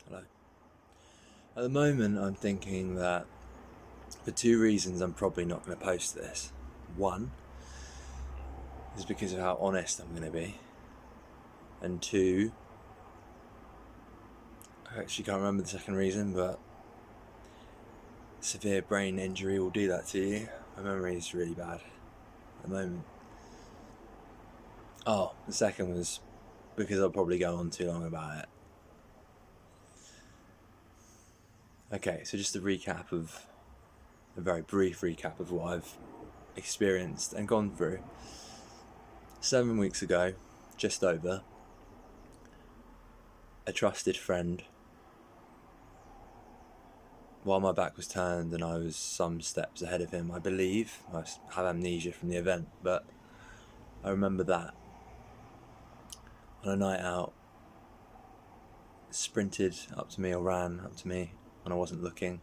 Hello. At the moment, I'm thinking that for two reasons I'm probably not going to post this. One is because of how honest I'm going to be. And two, I actually can't remember the second reason, but severe brain injury will do that to you. My memory is really bad at the moment. Oh, the second was because I'll probably go on too long about it. Okay, so just a very brief recap of what I've experienced and gone through. 7 weeks ago, just over, a trusted friend, while my back was turned and I was some steps ahead of him, I believe. I have amnesia from the event, but I remember that. On a night out, sprinted up to me or ran up to me when I wasn't looking.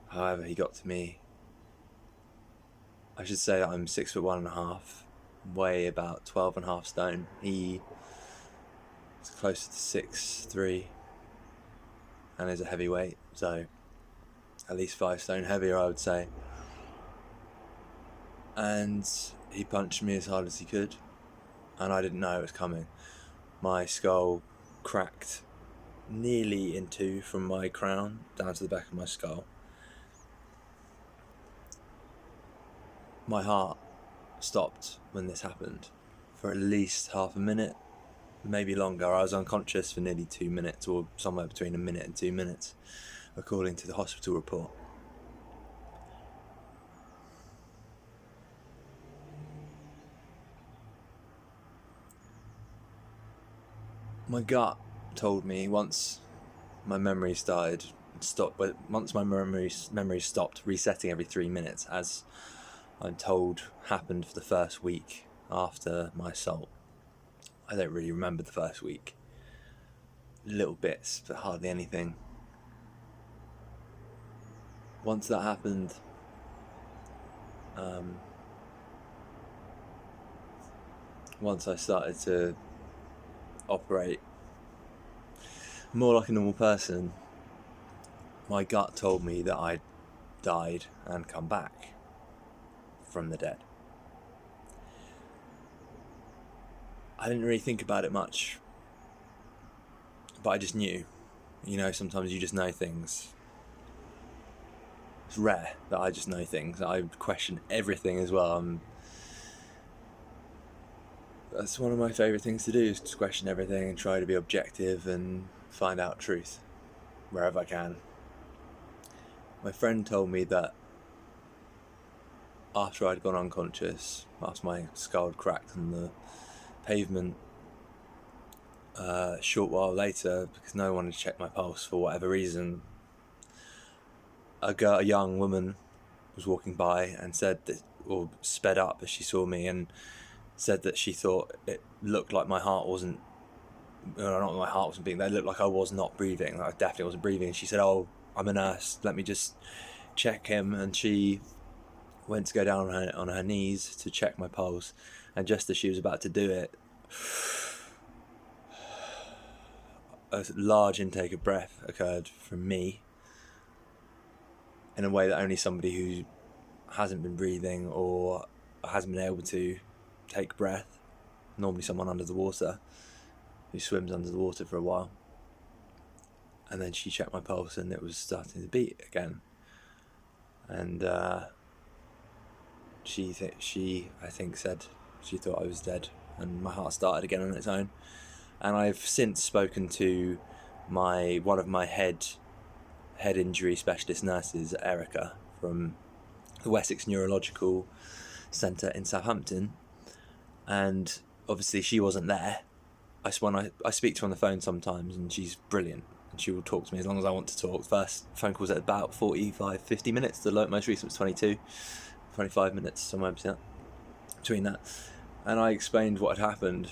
However, he got to me. I should say that I'm 6'1.5", weigh about 12.5 stone. He is closer to 6'3", and is a heavyweight, so at least 5 stone heavier, I would say. And he punched me as hard as he could, and I didn't know it was coming. My skull cracked nearly in two from my crown down to the back of my skull. My heart stopped when this happened for at least half a minute, maybe longer. I was unconscious for nearly 2 minutes, or somewhere between a minute and 2 minutes, according to the hospital report. My gut told me once my memory stopped resetting every 3 minutes, as I'm told happened for the first week after my assault. I don't really remember the first week. Little bits, but hardly anything. Once that happened, once I started to operate more like a normal person, my gut told me that I'd died and come back from the dead. I didn't really think about it much, but I just knew. Sometimes you just know things. It's rare that I just know things. I question everything as well. That's one of my favourite things to do, is to question everything and try to be objective and find out truth wherever I can. My friend told me that after I'd gone unconscious, after my skull had cracked on the pavement, a short while later, because no one had checked my pulse for whatever reason, a young woman was walking by and said that, or sped up as she saw me, and said that she thought it looked like my heart wasn't, not my heart wasn't beating, it looked like I was not breathing, like I definitely wasn't breathing. And she said, "Oh, I'm a nurse, let me just check him." And she went to go down on her knees to check my pulse, and just as she was about to do it, a large intake of breath occurred from me, in a way that only somebody who hasn't been breathing or hasn't been able to take breath, normally someone under the water who swims under the water for a while. And then she checked my pulse and it was starting to beat again. And she said she thought I was dead, and my heart started again on its own. And I've since spoken to one of my head injury specialist nurses, Erica, from the Wessex Neurological Centre in Southampton, and obviously she wasn't there. I speak to her on the phone sometimes, and she's brilliant, and she will talk to me as long as I want to talk. First phone calls at about 45-50 minutes, the most recent was 25 minutes, somewhere between that. And I explained what had happened,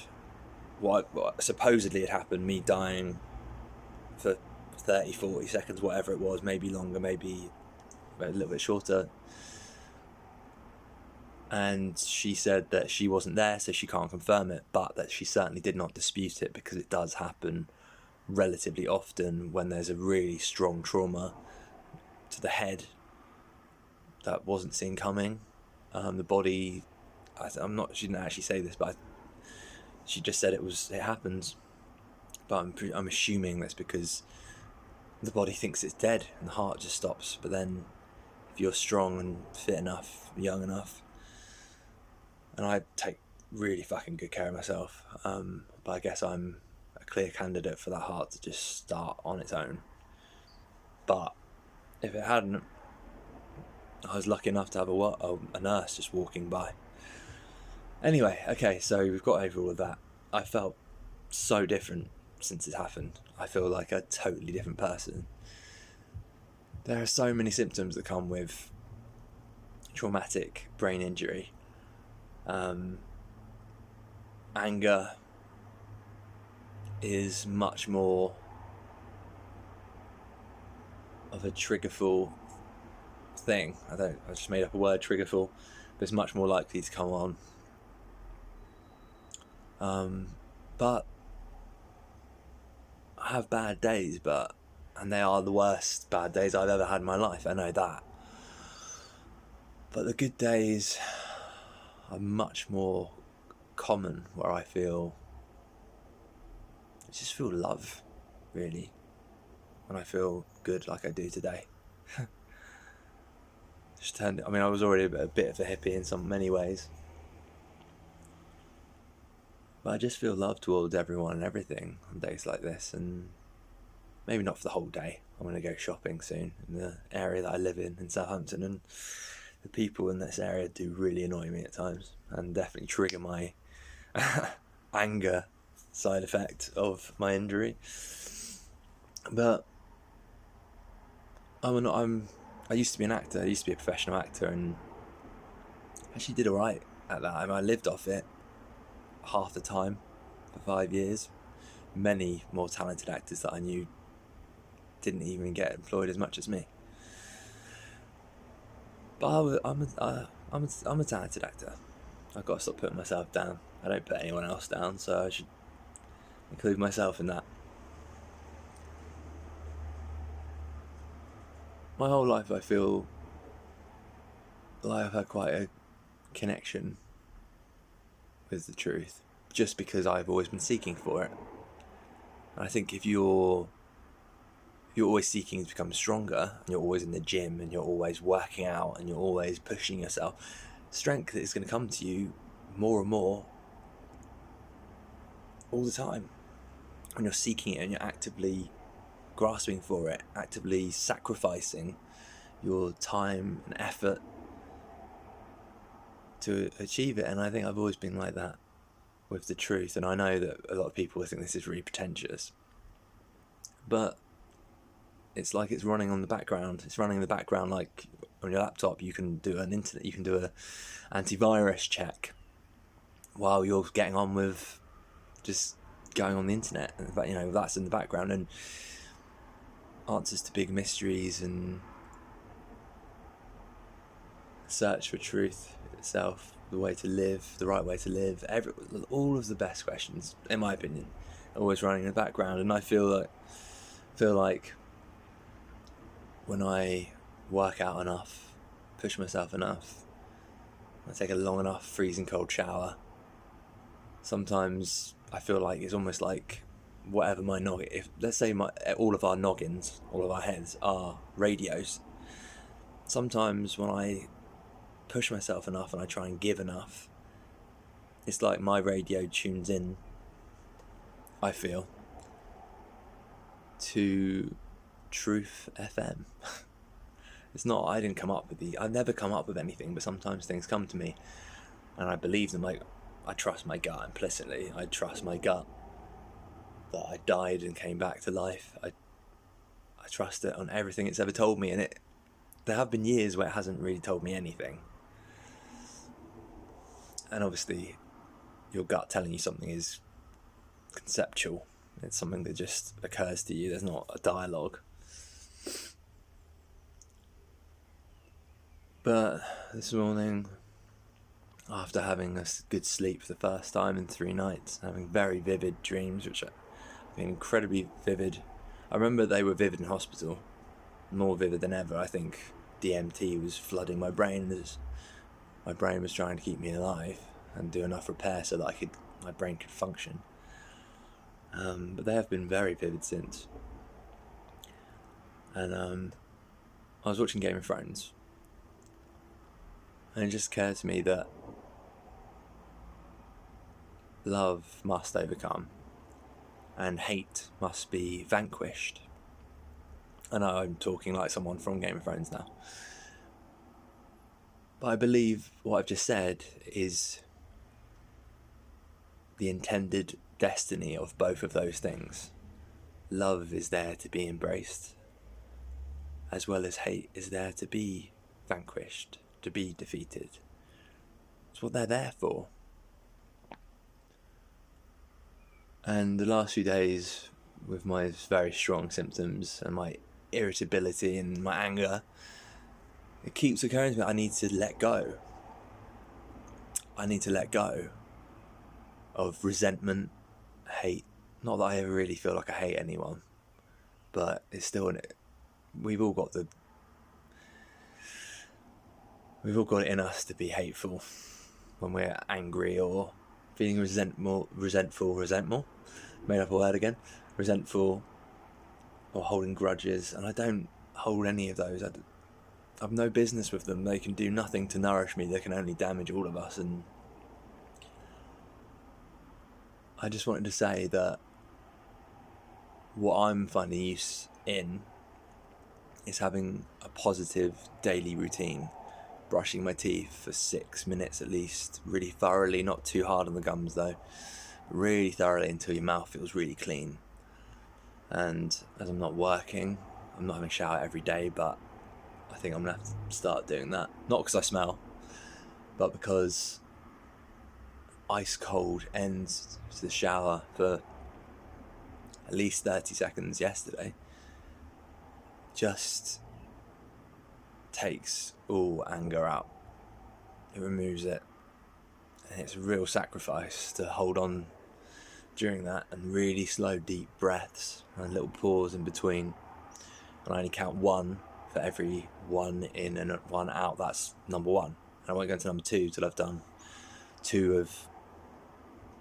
what supposedly had happened, me dying for 30-40 seconds, whatever it was, maybe longer, maybe a little bit shorter. And she said that she wasn't there, so she can't confirm it, but that she certainly did not dispute it, because it does happen relatively often when there's a really strong trauma to the head that wasn't seen coming. The body, she didn't actually say this, but she just said it happens. But I'm assuming that's because the body thinks it's dead and the heart just stops. But then if you're strong and fit enough, young enough, and I take really fucking good care of myself, but I guess I'm a clear candidate for that heart to just start on its own. But if it hadn't, I was lucky enough to have a nurse just walking by. Anyway, okay, so we've got over all of that. I felt so different since it happened. I feel like a totally different person. There are so many symptoms that come with traumatic brain injury. Anger is much more of a triggerful thing. I just made up a word, triggerful, but it's much more likely to come on. But I have bad days, and they are the worst bad days I've ever had in my life. I know that. But the good days are much more common, where I just feel love, really, when I feel good like I do today. I was already a bit of a hippie in many ways, but I just feel love towards everyone and everything on days like this. And maybe not for the whole day. I'm going to go shopping soon in the area that I live in Southampton, and the people in this area do really annoy me at times and definitely trigger my anger side effect of my injury. But I used to be an actor. I used to be a professional actor, and actually did alright at that. I lived off it half the time for 5 years. Many more talented actors that I knew didn't even get employed as much as me. But I'm a talented actor. I've got to stop putting myself down. I don't put anyone else down, so I should include myself in that. My whole life I feel like I've had quite a connection with the truth, just because I've always been seeking for it. And I think if you're always seeking to become stronger, and you're always in the gym, and you're always working out, and you're always pushing yourself, strength is going to come to you more and more all the time. When you're seeking it and you're actively grasping for it, actively sacrificing your time and effort to achieve it. And I think I've always been like that with the truth. And I know that a lot of people think this is really pretentious, but it's like it's running on the background. It's running in the background, like on your laptop. You can do an antivirus check while you're getting on with just going on the internet. And that's in the background, and answers to big mysteries and search for truth itself, the way to live, the right way to live, all of the best questions, in my opinion, are always running in the background. And I feel like when I work out enough, push myself enough, I take a long enough freezing cold shower, sometimes I feel like it's almost like whatever my noggin, if let's say all of our noggins, all of our heads are radios, sometimes when I push myself enough and I try and give enough, it's like my radio tunes in, I feel, to Truth FM. I didn't come up with I've never come up with anything, but sometimes things come to me and I believe them. Like, I trust my gut implicitly. I trust my gut that I died and came back to life. I trust it on everything it's ever told me, and there have been years where it hasn't really told me anything. And obviously your gut telling you something is conceptual. It's something that just occurs to you. There's not a dialogue. But this morning, after having a good sleep for the first time in 3 nights, having very vivid dreams, which been incredibly vivid. I remember they were vivid in hospital, more vivid than ever. I think DMT was flooding my brain as my brain was trying to keep me alive and do enough repair so that my brain could function. But they have been very vivid since. And I was watching Game of Thrones, and it just occurred to me that love must overcome and hate must be vanquished. I know I'm talking like someone from Game of Thrones now, but I believe what I've just said is the intended destiny of both of those things. Love is there to be embraced, as well as hate is there to be vanquished, to be defeated. It's what they're there for. And the last few days, with my very strong symptoms and my irritability and my anger, it keeps occurring to me, I need to let go. I need to let go of resentment, hate. Not that I ever really feel like I hate anyone, but it's still we've all got it in us to be hateful when we're angry or feeling resentful, made up a word again, resentful or holding grudges, and I don't hold any of those. I've no business with them. They can do nothing to nourish me. They can only damage all of us. And I just wanted to say that what I'm finding use in is having a positive daily routine, brushing my teeth for 6 minutes at least, really thoroughly, not too hard on the gums though, really thoroughly until your mouth feels really clean. And as I'm not working, I'm not having a shower every day, but I think I'm going to have to start doing that. Not because I smell, but because ice cold ends to the shower for at least 30 seconds yesterday just takes all anger out. It removes it. And it's a real sacrifice to hold on during that and really slow deep breaths and a little pause in between. And I only count one for every one in and one out. That's number one. And I won't go into number two till I've done two of,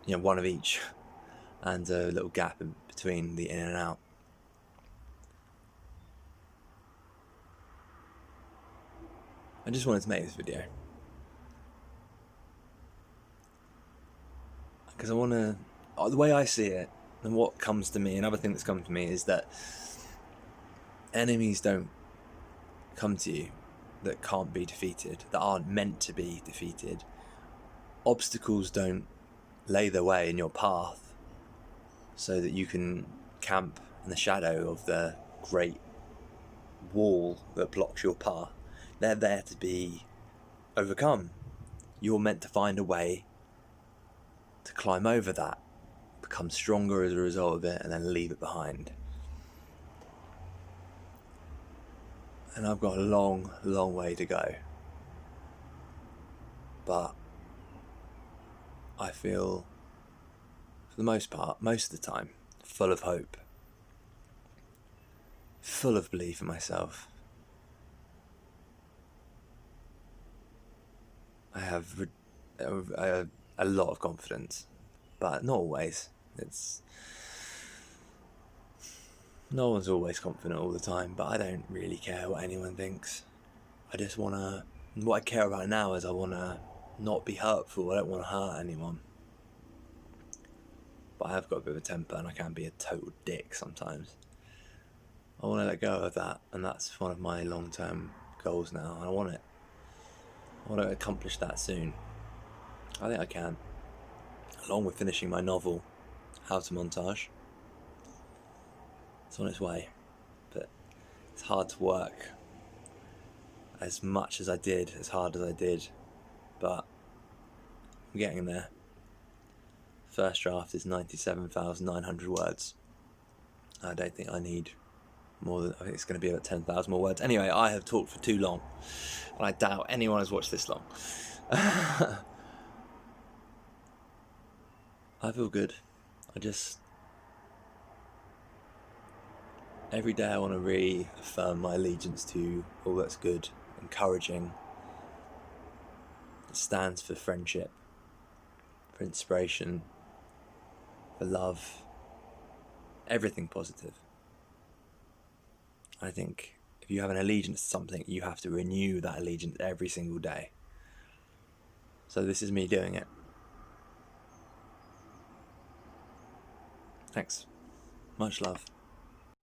one of each, and a little gap in between the in and out. I just wanted to make this video because I want to, the way I see it and what comes to me, another thing that's come to me is that enemies don't come to you that can't be defeated, that aren't meant to be defeated. Obstacles don't lay their way in your path so that you can camp in the shadow of the great wall that blocks your path. They're there to be overcome. You're meant to find a way to climb over that, become stronger as a result of it, and then leave it behind. And I've got a long, long way to go. But I feel, for the most part, most of the time, full of hope, full of belief in myself. I have a lot of confidence, but not always. No one's always confident all the time, but I don't really care what anyone thinks. I just what I care about now is I want to not be hurtful. I don't want to hurt anyone. But I have got a bit of a temper and I can be a total dick sometimes. I want to let go of that, and that's one of my long-term goals now. I want to accomplish that soon. I think I can. Along with finishing my novel, How to Montage. It's on its way, but it's hard to work as much as I did, as hard as I did, but I'm getting there. First draft is 97,900 words. I don't think I need more than, I think it's going to be about 10,000 more words. Anyway, I have talked for too long, and I doubt anyone has watched this long. I feel good. Every day I want to reaffirm my allegiance to all that's good, encouraging. It stands for friendship, for inspiration, for love, everything positive. I think if you have an allegiance to something, you have to renew that allegiance every single day. So this is me doing it. Thanks. Much love.